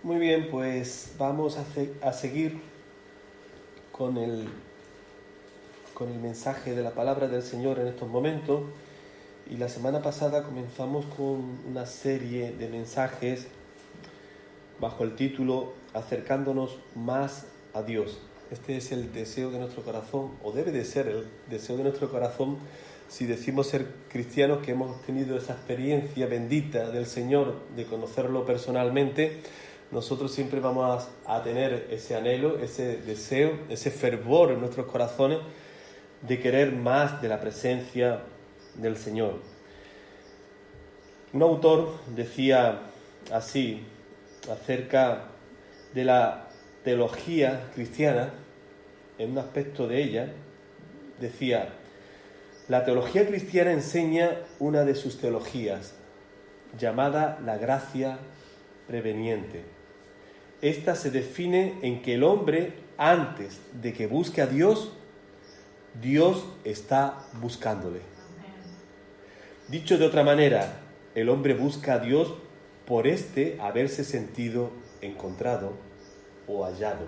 Muy bien, pues vamos a seguir con el mensaje de la palabra del Señor en estos momentos. Y la semana pasada comenzamos con una serie de mensajes bajo el título Acercándonos más a Dios. Este es el deseo de nuestro corazón, o debe de ser el deseo de nuestro corazón, si decimos ser cristianos, que hemos tenido esa experiencia bendita del Señor de conocerlo personalmente. Nosotros siempre vamos a tener ese anhelo, ese deseo, ese fervor en nuestros corazones de querer más de la presencia del Señor. Un autor decía así acerca de la teología cristiana, en un aspecto de ella, decía: la teología cristiana enseña una de sus teologías, llamada la gracia preveniente. Esta se define en que el hombre, antes de que busque a Dios, Dios está buscándole. Dicho de otra manera, el hombre busca a Dios por haberse sentido encontrado o hallado.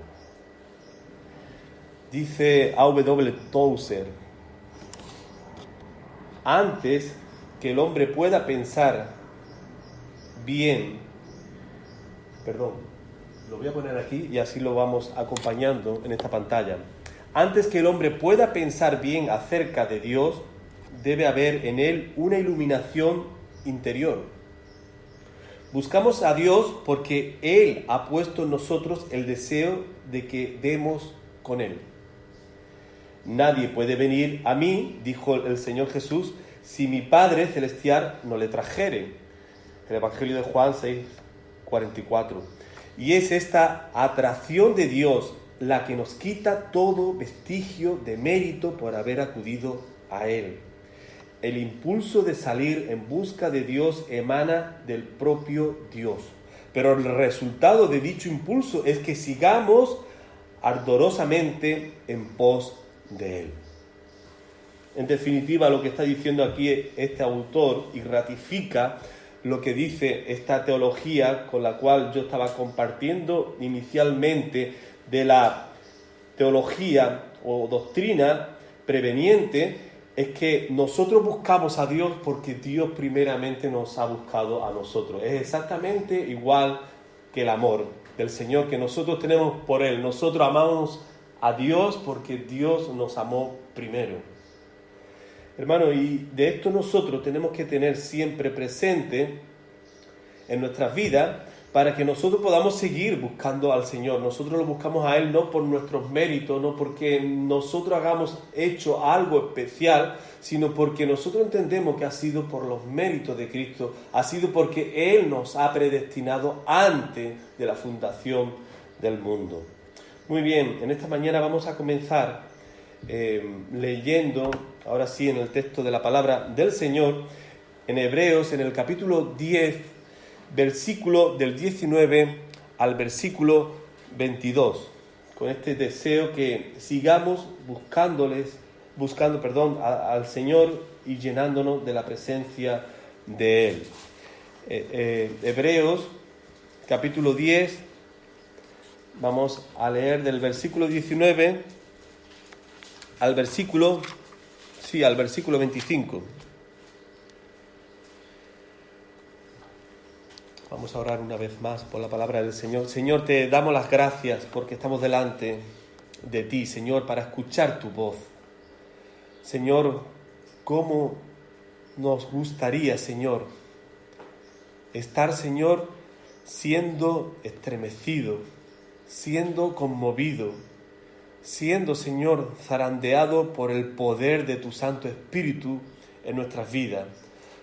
Dice A.W. Tozer: antes que el hombre pueda pensar bien, lo voy a poner aquí y así lo vamos acompañando en esta pantalla. Antes que el hombre pueda pensar bien acerca de Dios, debe haber en él una iluminación interior. Buscamos a Dios porque Él ha puesto en nosotros el deseo de que demos con Él. Nadie puede venir a mí, dijo el Señor Jesús, si mi Padre Celestial no le trajere. El Evangelio de Juan 6:44. Y es esta atracción de Dios la que nos quita todo vestigio de mérito por haber acudido a Él. El impulso de salir en busca de Dios emana del propio Dios. Pero el resultado de dicho impulso es que sigamos ardorosamente en pos de Él. En definitiva, lo que está diciendo aquí este autor, y ratifica lo que dice esta teología con la cual yo estaba compartiendo inicialmente, de la teología o doctrina preveniente, es que nosotros buscamos a Dios porque Dios primeramente nos ha buscado a nosotros. Es exactamente igual que el amor del Señor que nosotros tenemos por Él. Nosotros amamos a Dios porque Dios nos amó primero. Hermano, y de esto nosotros tenemos que tener siempre presente en nuestras vidas para que nosotros podamos seguir buscando al Señor. Nosotros lo buscamos a Él no por nuestros méritos, no porque nosotros hayamos hecho algo especial, sino porque nosotros entendemos que ha sido por los méritos de Cristo, ha sido porque Él nos ha predestinado antes de la fundación del mundo. Muy bien, en esta mañana vamos a comenzar leyendo, ahora sí, en el texto de la palabra del Señor, en Hebreos, en el capítulo 10, versículo del 19 al versículo 22, con este deseo que sigamos buscando al Señor y llenándonos de la presencia de Él. Hebreos, capítulo 10, vamos a leer del versículo 19 al versículo 25. Vamos a orar una vez más por la palabra del Señor. Señor, te damos las gracias porque estamos delante de ti, Señor, para escuchar tu voz. Señor, cómo nos gustaría, Señor, estar, Señor, siendo estremecido, siendo conmovido, siendo, Señor, zarandeado por el poder de tu Santo Espíritu en nuestras vidas,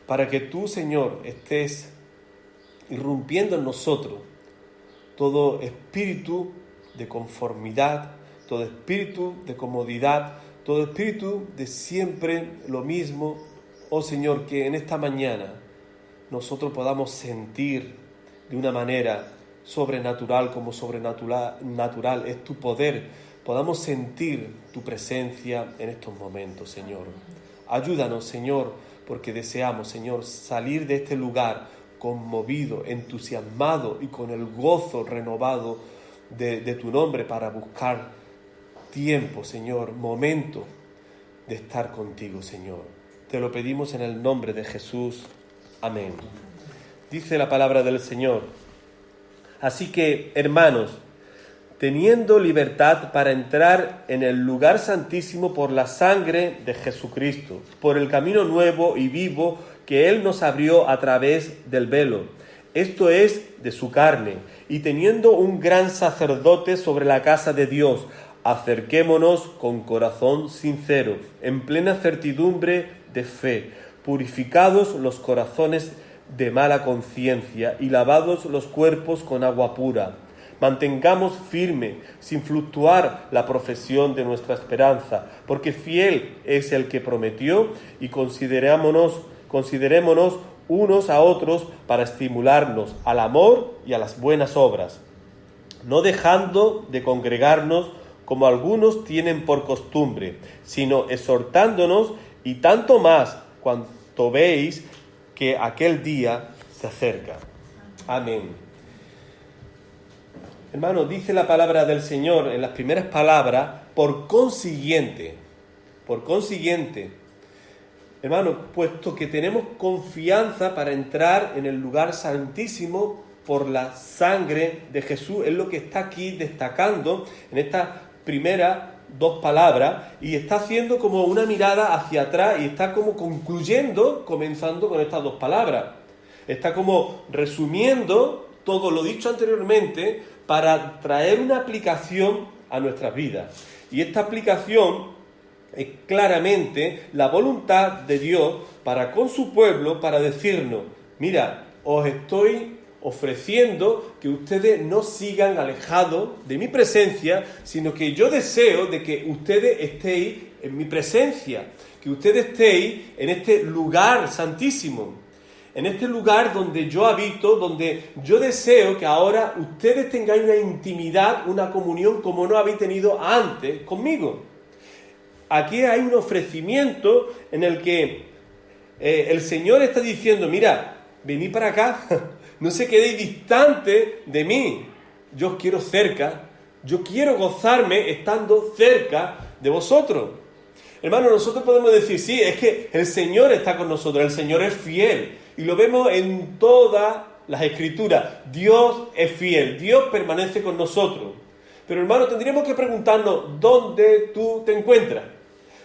para que tú, Señor, estés irrumpiendo en nosotros todo espíritu de conformidad, todo espíritu de comodidad, todo espíritu de siempre lo mismo. Oh Señor, que en esta mañana nosotros podamos sentir de una manera sobrenatural, como sobrenatural es tu poder, podamos sentir tu presencia en estos momentos, Señor. Ayúdanos, Señor, porque deseamos, Señor, salir de este lugar conmovido, entusiasmado y con el gozo renovado de tu nombre para buscar tiempo, Señor, momento de estar contigo, Señor. Te lo pedimos en el nombre de Jesús. Amén. Dice la palabra del Señor: así que, hermanos, teniendo libertad para entrar en el lugar santísimo por la sangre de Jesucristo, por el camino nuevo y vivo que Él nos abrió a través del velo, esto es, de su carne, y teniendo un gran sacerdote sobre la casa de Dios, acerquémonos con corazón sincero, en plena certidumbre de fe, purificados los corazones de mala conciencia y lavados los cuerpos con agua pura. Mantengamos firme, sin fluctuar, la profesión de nuestra esperanza, porque fiel es el que prometió, y considerémonos unos a otros para estimularnos al amor y a las buenas obras, no dejando de congregarnos como algunos tienen por costumbre, sino exhortándonos, y tanto más cuanto veis que aquel día se acerca. Amén. Hermano, dice la palabra del Señor en las primeras palabras, por consiguiente, hermano, puesto que tenemos confianza para entrar en el lugar santísimo por la sangre de Jesús, es lo que está aquí destacando en estas primeras dos palabras, y está haciendo como una mirada hacia atrás y está como concluyendo, comenzando con estas dos palabras. Está como resumiendo todo lo dicho anteriormente para traer una aplicación a nuestras vidas. Y esta aplicación es claramente la voluntad de Dios para con su pueblo, para decirnos: mira, os estoy ofreciendo que ustedes no sigan alejados de mi presencia, sino que yo deseo de que ustedes estéis en mi presencia, que ustedes estéis en este lugar santísimo, en este lugar donde yo habito, donde yo deseo que ahora ustedes tengáis una intimidad, una comunión como no habéis tenido antes conmigo. Aquí hay un ofrecimiento en el que el Señor está diciendo: mira, venid para acá, no se quedéis distantes de mí, yo os quiero cerca, yo quiero gozarme estando cerca de vosotros. Hermano, nosotros podemos decir: sí, es que el Señor está con nosotros, el Señor es fiel, y lo vemos en todas las Escrituras. Dios es fiel, Dios permanece con nosotros. Pero hermano, tendríamos que preguntarnos: ¿dónde tú te encuentras?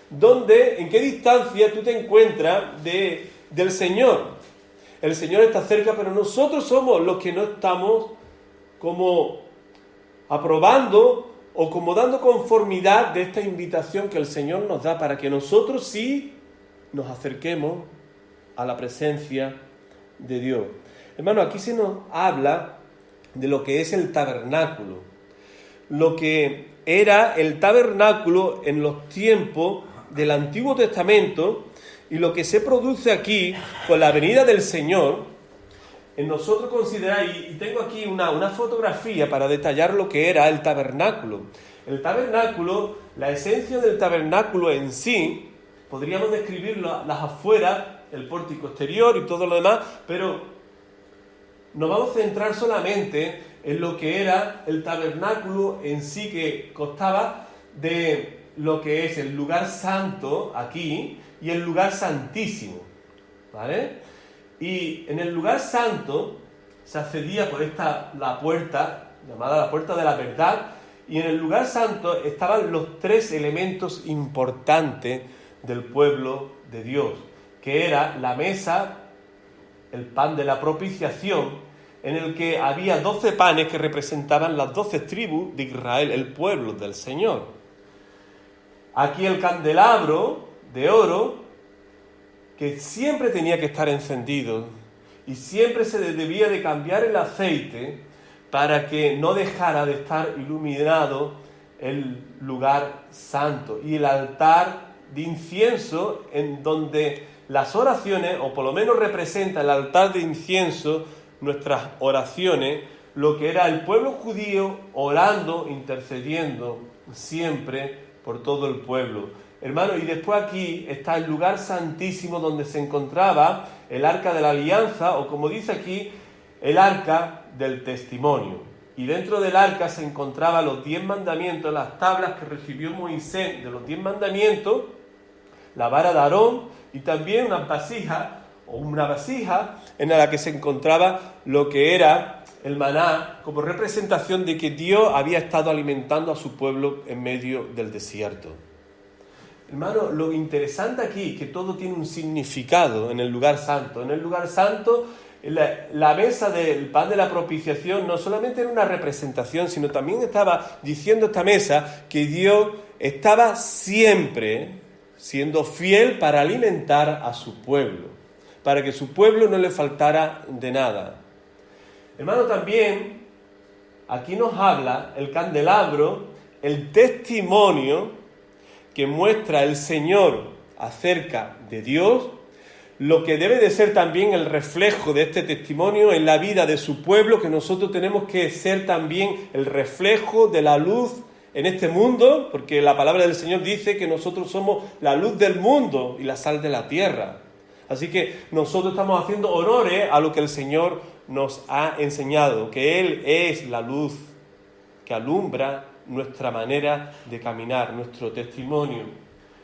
¿En qué distancia tú te encuentras del Señor? El Señor está cerca, pero nosotros somos los que no estamos como aprobando o como dando conformidad de esta invitación que el Señor nos da para que nosotros sí nos acerquemos a la presencia de Dios. Hermano, aquí se nos habla de lo que es el tabernáculo, lo que era el tabernáculo en los tiempos del Antiguo Testamento, y lo que se produce aquí con la venida del Señor. En nosotros considerar, y tengo aquí una fotografía para detallar lo que era el tabernáculo. El tabernáculo, la esencia del tabernáculo en sí, podríamos describirlo las afueras, el pórtico exterior y todo lo demás, pero nos vamos a centrar solamente en lo que era el tabernáculo en sí, que constaba de lo que es el lugar santo aquí y el lugar santísimo, ¿vale? Y en el lugar santo se accedía por la puerta, llamada la puerta de la verdad, y en el lugar santo estaban los tres elementos importantes del pueblo de Dios, que era la mesa, el pan de la propiciación, en el que había 12 panes que representaban las 12 tribus de Israel, el pueblo del Señor. Aquí el candelabro de oro, que siempre tenía que estar encendido y siempre se debía de cambiar el aceite para que no dejara de estar iluminado el lugar santo, y el altar de incienso, en donde las oraciones, o por lo menos representa el altar de incienso nuestras oraciones, lo que era el pueblo judío orando, intercediendo siempre por todo el pueblo. Hermano, y después aquí está el lugar santísimo donde se encontraba el arca de la alianza, o como dice aquí, el arca del testimonio. Y dentro del arca se encontraban los 10 mandamientos, las tablas que recibió Moisés de los 10 mandamientos, la vara de Aarón y también una vasija en la que se encontraba lo que era el maná, como representación de que Dios había estado alimentando a su pueblo en medio del desierto. Hermano, lo interesante aquí es que todo tiene un significado en el lugar santo. En el lugar santo, la mesa del pan de la propiciación no solamente era una representación, sino también estaba diciendo esta mesa que Dios estaba siempre siendo fiel para alimentar a su pueblo, para que su pueblo no le faltara de nada. Hermano, también aquí nos habla el candelabro, el testimonio que muestra el Señor acerca de Dios, lo que debe de ser también el reflejo de este testimonio en la vida de su pueblo, que nosotros tenemos que ser también el reflejo de la luz en este mundo, porque la palabra del Señor dice que nosotros somos la luz del mundo y la sal de la tierra. Así que nosotros estamos haciendo honores a lo que el Señor nos ha enseñado, que Él es la luz que alumbra nuestra manera de caminar, nuestro testimonio.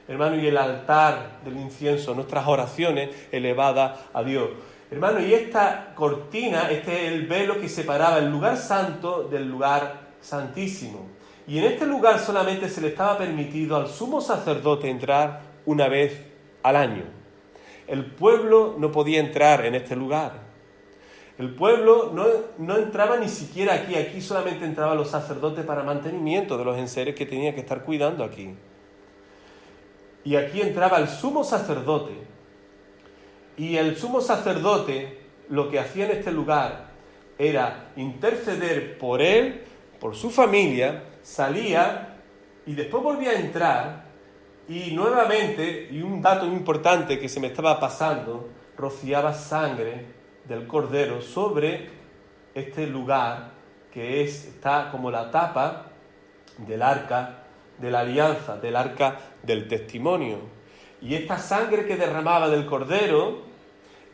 Hermano, y el altar del incienso, nuestras oraciones elevadas a Dios. Hermano, y esta cortina, este es el velo que separaba el lugar santo del lugar santísimo. Y en este lugar solamente se le estaba permitido al sumo sacerdote entrar una vez al año. El pueblo no podía entrar en este lugar. El pueblo no entraba ni siquiera aquí. Aquí solamente entraban los sacerdotes para mantenimiento de los enseres que tenían que estar cuidando aquí. Y aquí entraba el sumo sacerdote. Y el sumo sacerdote lo que hacía en este lugar era interceder por él, por su familia, salía y después volvía a entrar y nuevamente, y un dato importante que se me estaba pasando, rociaba sangre del cordero sobre este lugar que está como la tapa del arca de la alianza, del arca del testimonio. Y esta sangre que derramaba del cordero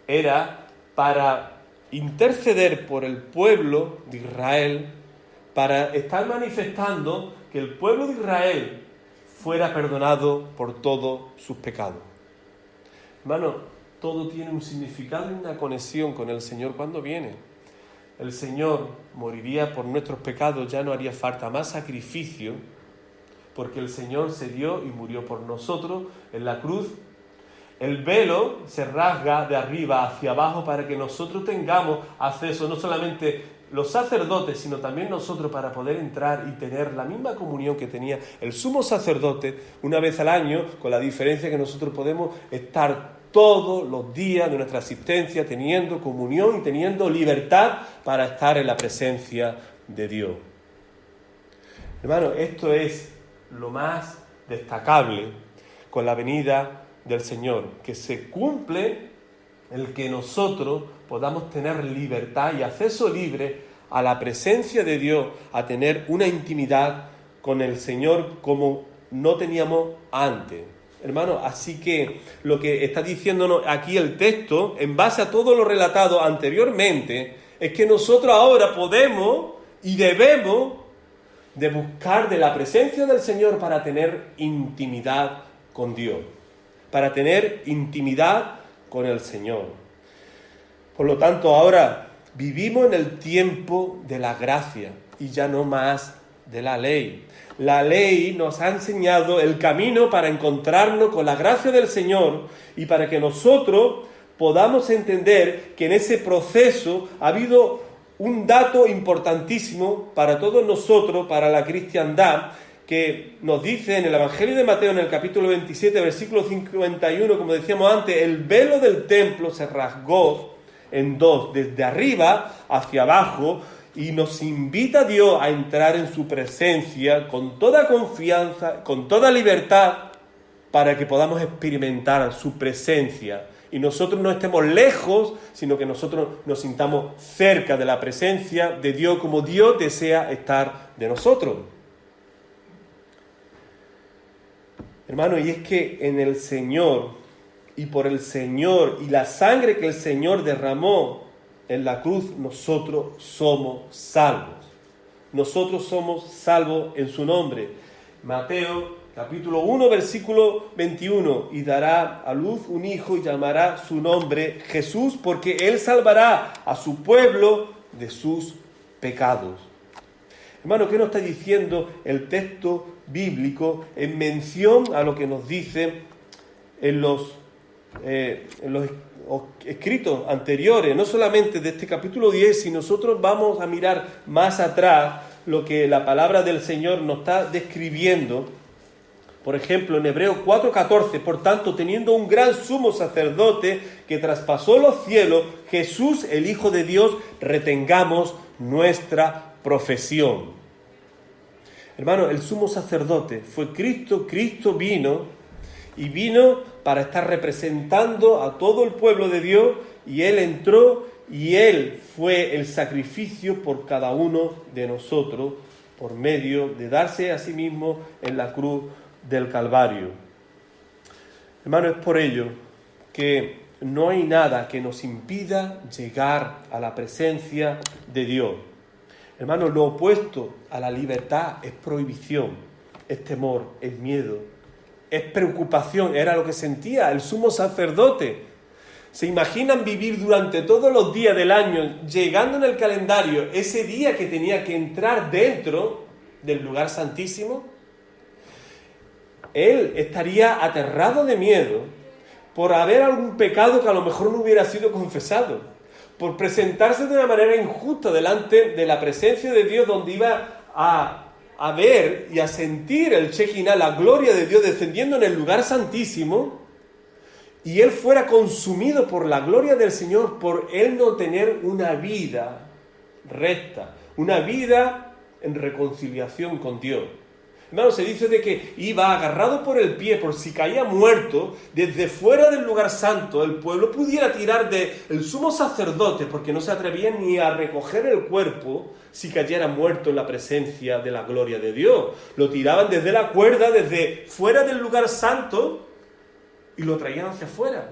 era para interceder por el pueblo de Israel, para estar manifestando que el pueblo de Israel fuera perdonado por todos sus pecados. Hermano, todo tiene un significado y una conexión con el Señor cuando viene. El Señor moriría por nuestros pecados, ya no haría falta más sacrificio, porque el Señor se dio y murió por nosotros en la cruz. El velo se rasga de arriba hacia abajo para que nosotros tengamos acceso, no solamente los sacerdotes, sino también nosotros, para poder entrar y tener la misma comunión que tenía el sumo sacerdote una vez al año, con la diferencia que nosotros podemos estar todos los días de nuestra existencia teniendo comunión y teniendo libertad para estar en la presencia de Dios. Hermano, esto es lo más destacable con la venida del Señor, que se cumple el que nosotros podamos tener libertad y acceso libre a la presencia de Dios, a tener una intimidad con el Señor como no teníamos antes. Hermano, así que lo que está diciéndonos aquí el texto, en base a todo lo relatado anteriormente, es que nosotros ahora podemos y debemos de buscar de la presencia del Señor para tener intimidad con Dios, para tener intimidad con el Señor. Por lo tanto, ahora vivimos en el tiempo de la gracia y ya no más de la ley. La ley nos ha enseñado el camino para encontrarnos con la gracia del Señor y para que nosotros podamos entender que en ese proceso ha habido un dato importantísimo para todos nosotros, para la cristiandad, que nos dice en el Evangelio de Mateo, en el capítulo 27, versículo 51, como decíamos antes, el velo del templo se rasgó en dos, desde arriba hacia abajo, y nos invita a Dios a entrar en su presencia con toda confianza, con toda libertad, para que podamos experimentar su presencia. Y nosotros no estemos lejos, sino que nosotros nos sintamos cerca de la presencia de Dios, como Dios desea estar de nosotros. Hermano, y es que en el Señor y por el Señor y la sangre que el Señor derramó en la cruz, nosotros somos salvos. Nosotros somos salvos en su nombre. Mateo capítulo 1, versículo 21. Y dará a luz un hijo y llamará su nombre Jesús, porque él salvará a su pueblo de sus pecados. Hermano, ¿qué nos está diciendo el texto bíblico en mención a lo que nos dice en los escritos anteriores? No solamente de este capítulo 10, si nosotros vamos a mirar más atrás lo que la palabra del Señor nos está describiendo. Por ejemplo, en Hebreos 4:14, por tanto, teniendo un gran sumo sacerdote que traspasó los cielos, Jesús, el Hijo de Dios, retengamos nuestra profesión. Hermano, el sumo sacerdote fue Cristo. Cristo vino para estar representando a todo el pueblo de Dios, y Él entró y Él fue el sacrificio por cada uno de nosotros, por medio de darse a sí mismo en la cruz del Calvario. Hermano, es por ello que no hay nada que nos impida llegar a la presencia de Dios. Hermano, lo opuesto a la libertad es prohibición, es temor, es miedo, es preocupación. Era lo que sentía el sumo sacerdote. ¿Se imaginan vivir durante todos los días del año, llegando en el calendario ese día que tenía que entrar dentro del lugar santísimo? Él estaría aterrado de miedo por haber algún pecado que a lo mejor no hubiera sido confesado, por presentarse de una manera injusta delante de la presencia de Dios, donde iba a ver y a sentir el Shekinah, la gloria de Dios descendiendo en el lugar santísimo, y él fuera consumido por la gloria del Señor, por él no tener una vida recta, una vida en reconciliación con Dios. Hermano, se dice de que iba agarrado por el pie, por si caía muerto, desde fuera del lugar santo, el pueblo pudiera tirar del sumo sacerdote, porque no se atrevía ni a recoger el cuerpo si cayera muerto en la presencia de la gloria de Dios. Lo tiraban desde la cuerda, desde fuera del lugar santo, y lo traían hacia afuera.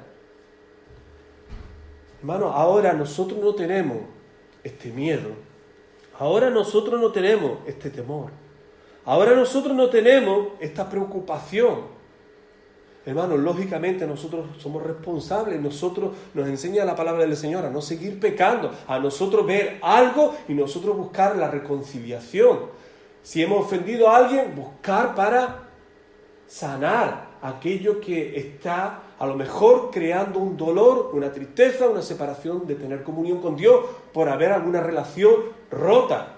Hermano, ahora nosotros no tenemos este miedo. Ahora nosotros no tenemos este temor. Ahora nosotros no tenemos esta preocupación. Hermano, lógicamente nosotros somos responsables. Nosotros nos enseña la palabra del Señor a no seguir pecando, a nosotros ver algo y nosotros buscar la reconciliación. Si hemos ofendido a alguien, buscar para sanar aquello que está a lo mejor creando un dolor, una tristeza, una separación de tener comunión con Dios por haber alguna relación rota.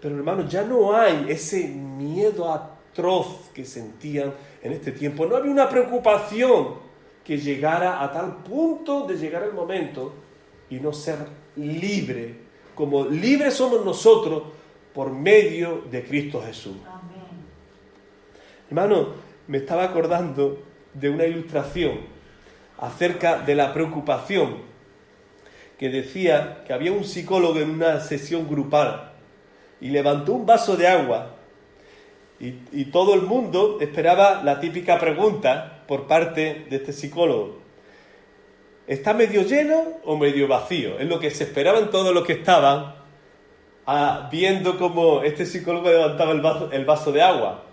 Pero hermanos, ya no hay ese miedo atroz que sentían en este tiempo. No había una preocupación que llegara a tal punto de llegar el momento y no ser libre, como libres somos nosotros por medio de Cristo Jesús. Amén. Hermano, me estaba acordando de una ilustración acerca de la preocupación que decía que había un psicólogo en una sesión grupal y levantó un vaso de agua y todo el mundo esperaba la típica pregunta por parte de este psicólogo: ¿está medio lleno o medio vacío? Es lo que se esperaban todos los que estaban viendo cómo este psicólogo levantaba el vaso de agua.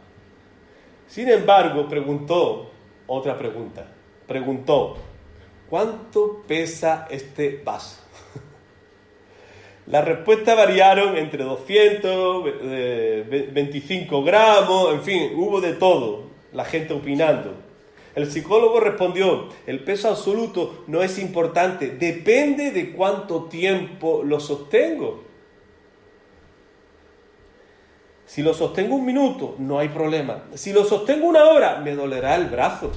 Sin embargo, preguntó otra pregunta. Preguntó: ¿cuánto pesa este vaso? Las respuestas variaron entre 200, 25 gramos, en fin, hubo de todo, la gente opinando. El psicólogo respondió: el peso absoluto no es importante, depende de cuánto tiempo lo sostengo. Si lo sostengo 1 minuto, no hay problema. Si lo sostengo 1 hora, me dolerá el brazo.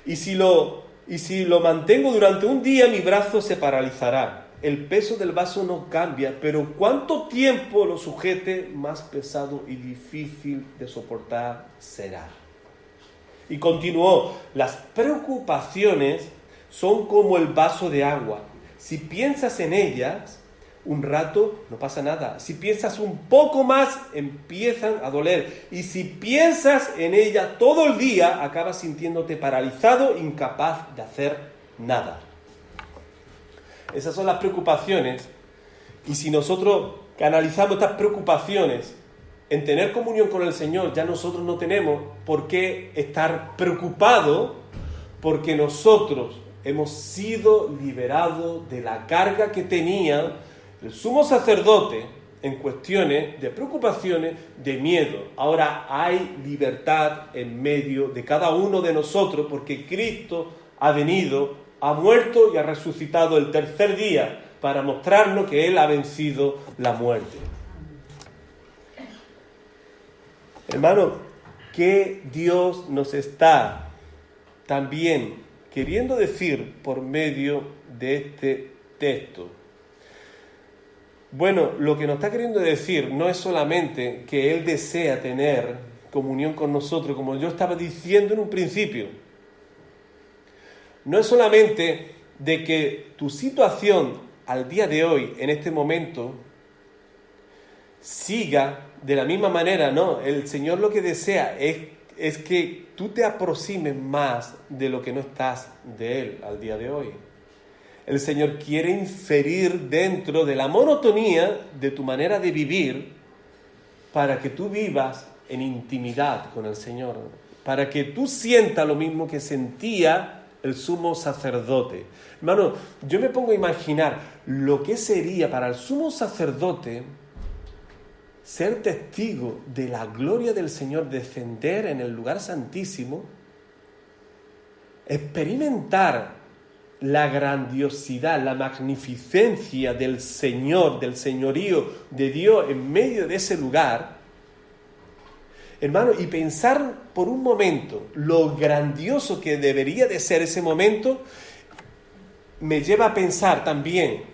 Y si lo mantengo durante un día, mi brazo se paralizará. El peso del vaso no cambia, pero cuánto tiempo lo sujete, más pesado y difícil de soportar será. Y continuó: las preocupaciones son como el vaso de agua. Si piensas en ellas, un rato, no pasa nada. Si piensas un poco más, empiezan a doler. Y si piensas en ella todo el día, acabas sintiéndote paralizado, incapaz de hacer nada. Esas son las preocupaciones. Y si nosotros canalizamos estas preocupaciones en tener comunión con el Señor, ya nosotros no tenemos por qué estar preocupados, porque nosotros hemos sido liberados de la carga que tenía el sumo sacerdote en cuestiones de preocupaciones, de miedo. Ahora hay libertad en medio de cada uno de nosotros, porque Cristo ha venido, ha muerto y ha resucitado el tercer día para mostrarnos que Él ha vencido la muerte. Hermano, que Dios nos está también queriendo decir por medio de este texto. Bueno, lo que nos está queriendo decir no es solamente que Él desea tener comunión con nosotros, como yo estaba diciendo en un principio. No es solamente de que tu situación al día de hoy, en este momento, siga de la misma manera, no. El Señor lo que desea es que tú te aproximes más de lo que no estás de Él al día de hoy. El Señor quiere inferir dentro de la monotonía de tu manera de vivir para que tú vivas en intimidad con el Señor, para que tú sientas lo mismo que sentía el sumo sacerdote. Hermano, yo me pongo a imaginar lo que sería para el sumo sacerdote ser testigo de la gloria del Señor, descender en el lugar santísimo, experimentar la grandiosidad, la magnificencia del Señor, del señorío de Dios en medio de ese lugar, hermano, y pensar por un momento lo grandioso que debería de ser ese momento, me lleva a pensar también,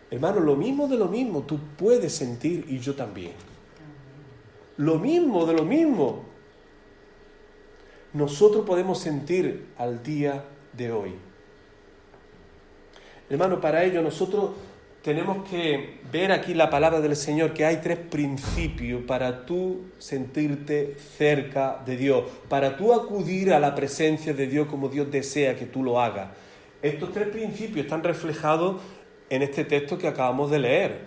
hermano, lo mismo de lo mismo tú puedes sentir y yo también. Lo mismo de lo mismo nosotros podemos sentir al día de hoy. Hermano, para ello nosotros tenemos que ver aquí la palabra del Señor, que hay 3 principios para tú sentirte cerca de Dios, para tú acudir a la presencia de Dios como Dios desea que tú lo hagas. Estos 3 principios están reflejados en este texto que acabamos de leer.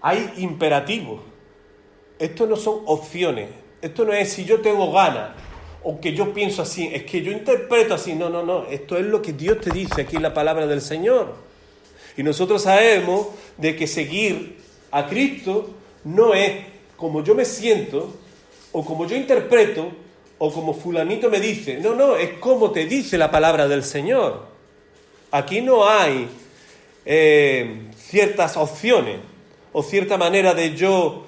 Hay imperativos. Esto no son opciones. Esto no es si yo tengo ganas o que yo pienso así, es que yo interpreto así. No. Esto es lo que Dios te dice aquí en la palabra del Señor. Y nosotros sabemos de que seguir a Cristo no es como yo me siento o como yo interpreto o como fulanito me dice. No, es como te dice la palabra del Señor. Aquí no hay ciertas opciones o cierta manera de yo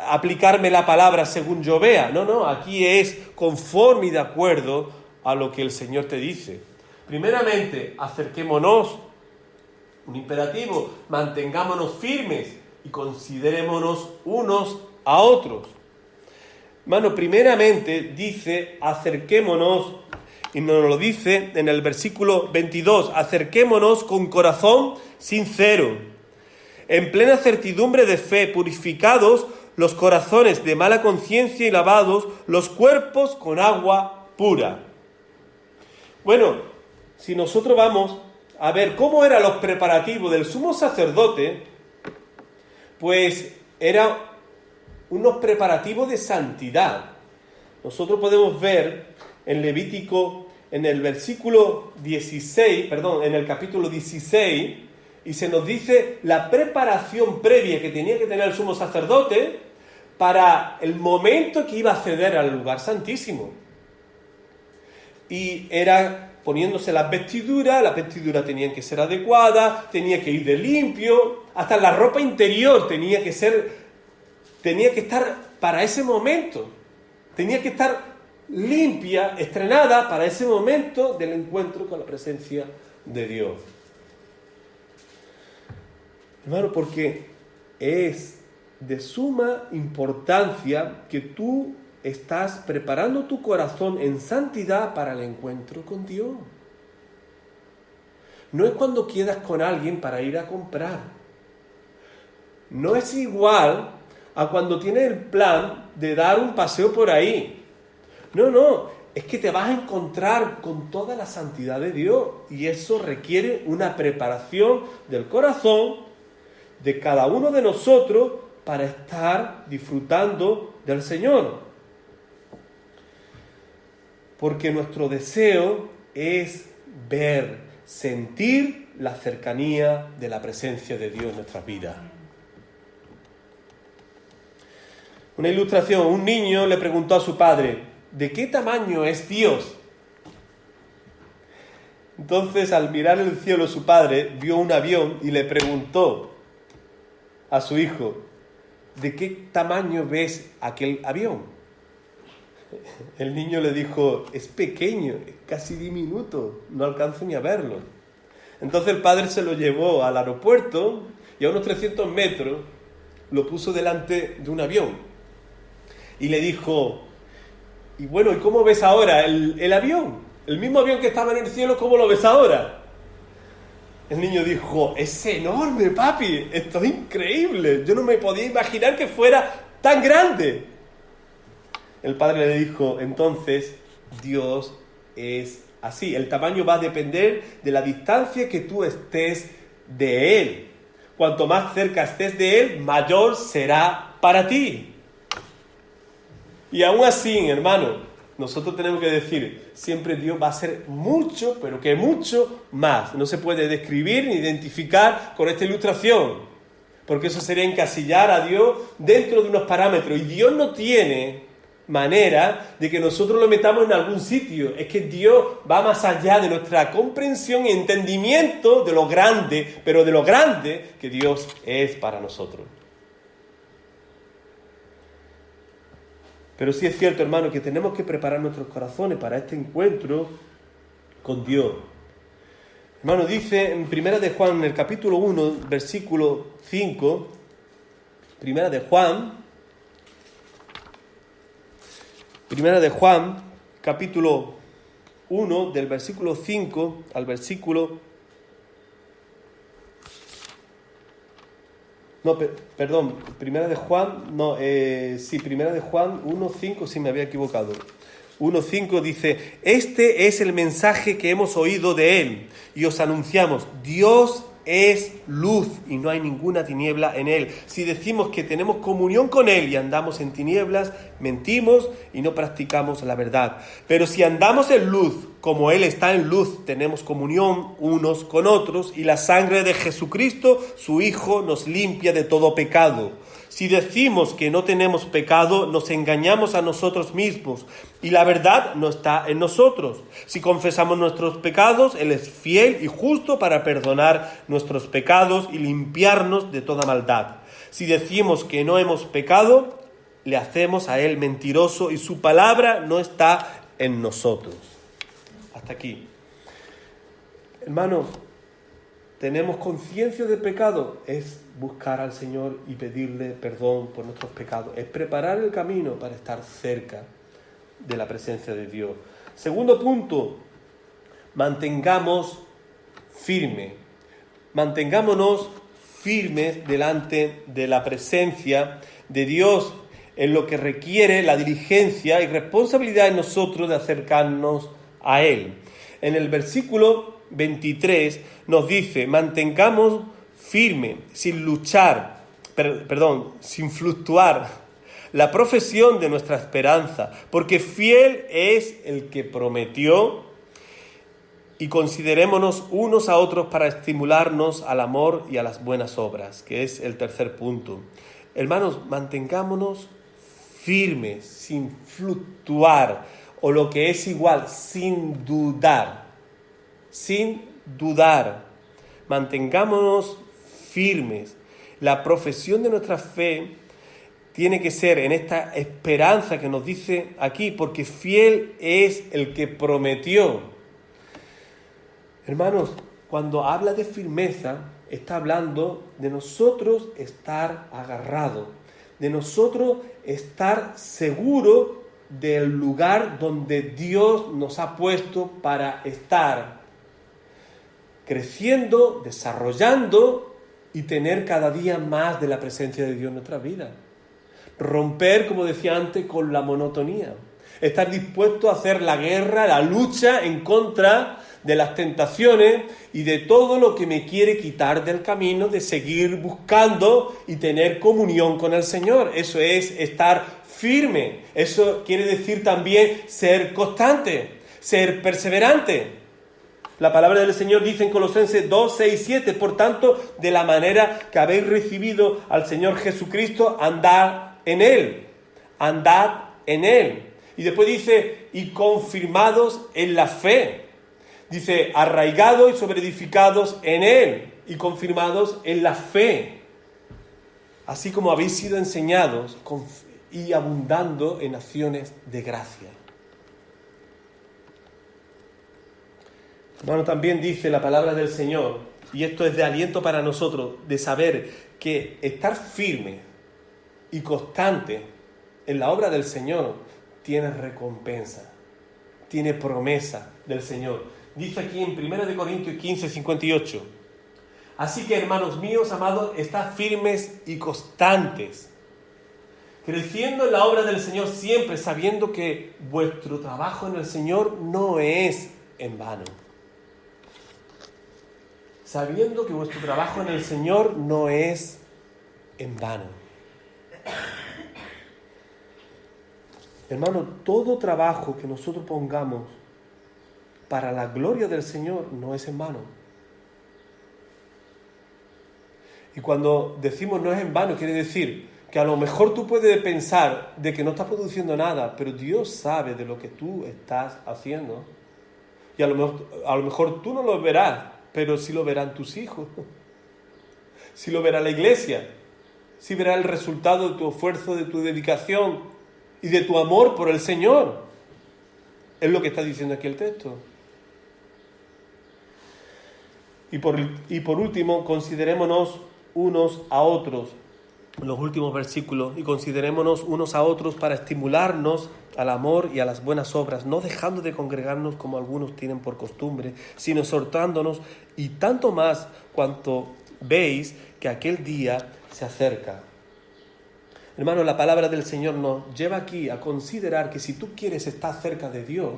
aplicarme la palabra según yo vea. No, aquí es conforme y de acuerdo a lo que el Señor te dice. Primeramente, acerquémonos, un imperativo, mantengámonos firmes y considerémonos unos a otros. Hermano, primeramente dice acerquémonos, y nos lo dice en el versículo 22, acerquémonos con corazón sincero, en plena certidumbre de fe, purificados los corazones de mala conciencia y lavados los cuerpos con agua pura. Bueno, si nosotros vamos a ver cómo eran los preparativos del sumo sacerdote, pues eran unos preparativos de santidad. Nosotros podemos ver en Levítico, en el capítulo 16, y se nos dice la preparación previa que tenía que tener el sumo sacerdote para el momento que iba a acceder al lugar santísimo. Y era poniéndose las vestiduras tenían que ser adecuadas, tenía que ir de limpio, hasta la ropa interior tenía que estar para ese momento, tenía que estar limpia, estrenada para ese momento del encuentro con la presencia de Dios. Hermano, porque es de suma importancia que tú estás preparando tu corazón en santidad para el encuentro con Dios. no es cuando quedas con alguien para ir a comprar. No es igual a cuando tienes el plan de dar un paseo por ahí. No, es que te vas a encontrar con toda la santidad de Dios y eso requiere una preparación del corazón de cada uno de nosotros para estar disfrutando del Señor. Porque nuestro deseo es ver, sentir la cercanía de la presencia de Dios en nuestras vidas. Una ilustración, un niño le preguntó a su padre, ¿de qué tamaño es Dios? Entonces, al mirar el cielo, su padre vio un avión y le preguntó a su hijo, ¿de qué tamaño ves aquel avión? El niño le dijo, es pequeño, es casi diminuto, no alcanzo ni a verlo. Entonces el padre se lo llevó al aeropuerto y a unos 300 metros lo puso delante de un avión. Y le dijo, y bueno, ¿y cómo ves ahora el avión? El mismo avión que estaba en el cielo, ¿cómo lo ves ahora? El niño dijo, es enorme, papi, esto es increíble, yo no me podía imaginar que fuera tan grande. El padre le dijo, entonces, Dios es así, el tamaño va a depender de la distancia que tú estés de Él. Cuanto más cerca estés de Él, mayor será para ti. Y aún así, hermano, nosotros tenemos que decir, siempre Dios va a ser mucho, pero que mucho más. No se puede describir ni identificar con esta ilustración, porque eso sería encasillar a Dios dentro de unos parámetros. Y Dios no tiene manera de que nosotros lo metamos en algún sitio. Es que Dios va más allá de nuestra comprensión y entendimiento de lo grande, pero de lo grande que Dios es para nosotros. Pero sí es cierto, hermano, que tenemos que preparar nuestros corazones para este encuentro con Dios. Hermano, dice en Primera de Juan, en el capítulo 1, versículo 5, Primera de Juan, capítulo 1, del versículo 5 al versículo... No, perdón, Primera de Juan 1:5, sí me había equivocado. 1:5 dice, este es el mensaje que hemos oído de Él y os anunciamos, Dios es luz y no hay ninguna tiniebla en Él. Si decimos que tenemos comunión con Él y andamos en tinieblas, mentimos y no practicamos la verdad. Pero si andamos en luz, como Él está en luz, tenemos comunión unos con otros y la sangre de Jesucristo, su Hijo, nos limpia de todo pecado. Si decimos que no tenemos pecado, nos engañamos a nosotros mismos y la verdad no está en nosotros. Si confesamos nuestros pecados, Él es fiel y justo para perdonar nuestros pecados y limpiarnos de toda maldad. Si decimos que no hemos pecado, le hacemos a Él mentiroso y su palabra no está en nosotros. Hasta aquí. Hermano, ¿tenemos conciencia de pecado? Es buscar al Señor y pedirle perdón por nuestros pecados. Es preparar el camino para estar cerca de la presencia de Dios. Segundo punto, mantengámonos firmes delante de la presencia de Dios en lo que requiere la diligencia y responsabilidad en nosotros de acercarnos a Él. En el versículo 23 nos dice, mantengamos firme, sin fluctuar, la profesión de nuestra esperanza, porque fiel es el que prometió, y considerémonos unos a otros para estimularnos al amor y a las buenas obras, que es el tercer punto. Hermanos, mantengámonos firmes, sin fluctuar, o lo que es igual, sin dudar. Mantengámonos firmes. La profesión de nuestra fe tiene que ser en esta esperanza que nos dice aquí, porque fiel es el que prometió. Hermanos, cuando habla de firmeza, está hablando de nosotros estar agarrados, de nosotros estar seguros del lugar donde Dios nos ha puesto para estar. creciendo, desarrollando y tener cada día más de la presencia de Dios en nuestra vida. Romper, como decía antes, con la monotonía. Estar dispuesto a hacer la guerra, la lucha en contra de las tentaciones y de todo lo que me quiere quitar del camino de seguir buscando y tener comunión con el Señor. Eso es estar firme. Eso quiere decir también ser constante, ser perseverante. La palabra del Señor dice en Colosenses 2, 6, 7, por tanto, de la manera que habéis recibido al Señor Jesucristo, andad en Él. Andad en Él. Y después dice, y confirmados en la fe. Dice, arraigados y sobreedificados en Él. Y confirmados en la fe. Así como habéis sido enseñados y abundando en acciones de gracia. Hermano, también dice la palabra del Señor, y esto es de aliento para nosotros, de saber que estar firme y constante en la obra del Señor tiene recompensa, tiene promesa del Señor. Dice aquí en 1 Corintios 15, 58, así que, hermanos míos, amados, estad firmes y constantes, creciendo en la obra del Señor siempre, sabiendo que vuestro trabajo en el Señor no es en vano. Sabiendo que vuestro trabajo en el Señor no es en vano. Hermano, todo trabajo que nosotros pongamos para la gloria del Señor no es en vano. Y cuando decimos no es en vano, quiere decir que a lo mejor tú puedes pensar de que no estás produciendo nada, pero Dios sabe de lo que tú estás haciendo. Y a lo mejor tú no lo verás, pero sí lo verán tus hijos, sí lo verá la iglesia, sí verá el resultado de tu esfuerzo, de tu dedicación y de tu amor por el Señor. Es lo que está diciendo aquí el texto. Y por último, considerémonos unos a otros, en los últimos versículos, y considerémonos unos a otros para estimularnos al amor y a las buenas obras, no dejando de congregarnos como algunos tienen por costumbre, sino exhortándonos, y tanto más cuanto veis que aquel día se acerca. Hermano, la palabra del Señor nos lleva aquí a considerar que si tú quieres estar cerca de Dios,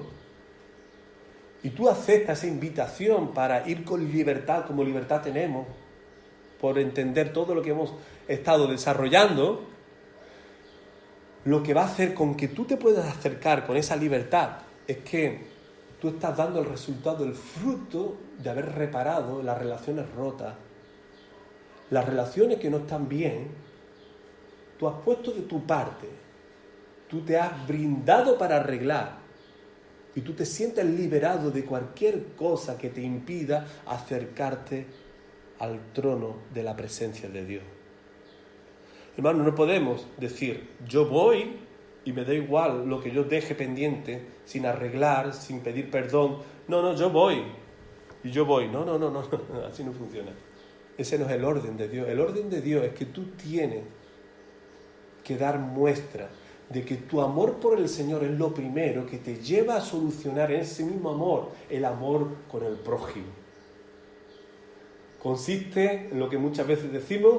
y tú aceptas esa invitación para ir con libertad, como libertad tenemos, por entender todo lo que hemos estado desarrollando, lo que va a hacer con que tú te puedas acercar con esa libertad es que tú estás dando el resultado, el fruto de haber reparado las relaciones rotas, las relaciones que no están bien. Tú has puesto de tu parte, tú te has brindado para arreglar y tú te sientes liberado de cualquier cosa que te impida acercarte al trono de la presencia de Dios. Hermano, no podemos decir, yo voy y me da igual lo que yo deje pendiente, sin arreglar, sin pedir perdón. No, yo voy. Y yo voy. No, así no funciona. Ese no es el orden de Dios. El orden de Dios es que tú tienes que dar muestra de que tu amor por el Señor es lo primero que te lleva a solucionar en ese mismo amor, el amor con el prójimo. Consiste en lo que muchas veces decimos,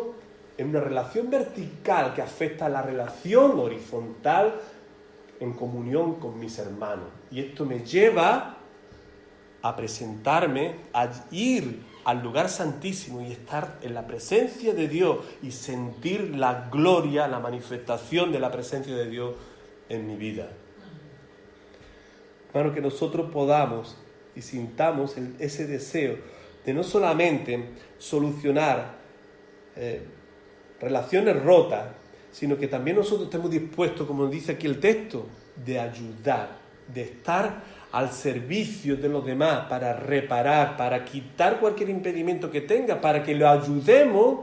en una relación vertical que afecta a la relación horizontal en comunión con mis hermanos. Y esto me lleva a presentarme, a ir al lugar santísimo y estar en la presencia de Dios y sentir la gloria, la manifestación de la presencia de Dios en mi vida. Hermano, que nosotros podamos y sintamos ese deseo de no solamente solucionar relaciones rotas, sino que también nosotros estemos dispuestos, como dice aquí el texto, de ayudar, de estar al servicio de los demás, para reparar, para quitar cualquier impedimento que tenga, para que lo ayudemos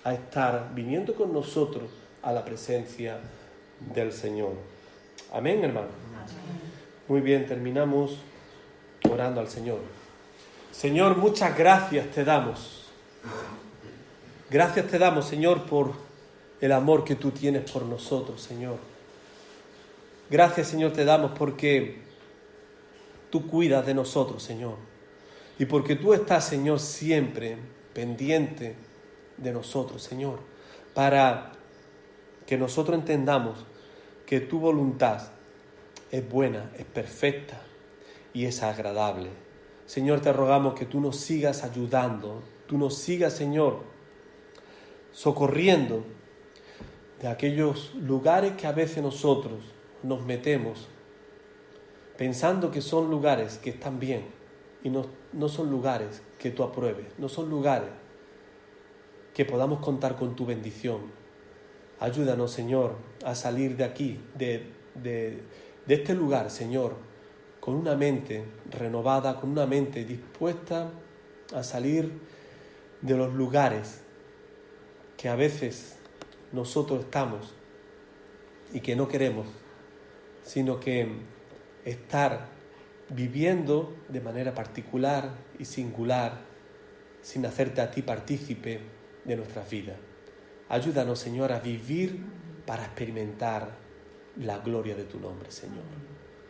a estar viniendo con nosotros a la presencia del Señor. Amén, hermano. Muy bien, terminamos orando al Señor. Señor, muchas gracias te damos. Gracias te damos, Señor, por el amor que tú tienes por nosotros, Señor. Gracias, Señor, te damos porque tú cuidas de nosotros, Señor. Y porque tú estás, Señor, siempre pendiente de nosotros, Señor, para que nosotros entendamos que tu voluntad es buena, es perfecta y es agradable. Señor, te rogamos que tú nos sigas ayudando, tú nos sigas, Señor, socorriendo de aquellos lugares que a veces nosotros nos metemos pensando que son lugares que están bien y no son lugares que tú apruebes, no son lugares que podamos contar con tu bendición. Ayúdanos, Señor, a salir de aquí, de este lugar, Señor, con una mente renovada, con una mente dispuesta a salir de los lugares que a veces nosotros estamos y que no queremos, sino que estar viviendo de manera particular y singular, sin hacerte a ti partícipe de nuestras vidas. Ayúdanos, Señor, a vivir para experimentar la gloria de tu nombre, Señor.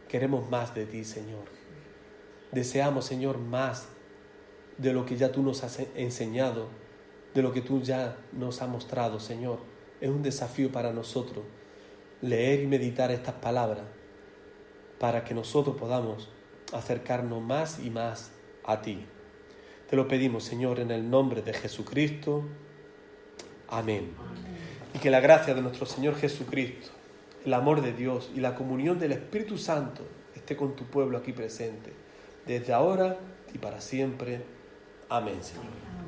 Queremos más de ti, Señor. Deseamos, Señor, más de lo que ya tú nos has enseñado, de lo que tú ya nos has mostrado, Señor. Es un desafío para nosotros leer y meditar estas palabras para que nosotros podamos acercarnos más y más a ti. Te lo pedimos, Señor, en el nombre de Jesucristo. Amén. Y que la gracia de nuestro Señor Jesucristo, el amor de Dios y la comunión del Espíritu Santo esté con tu pueblo aquí presente, desde ahora y para siempre. Amén, Señor.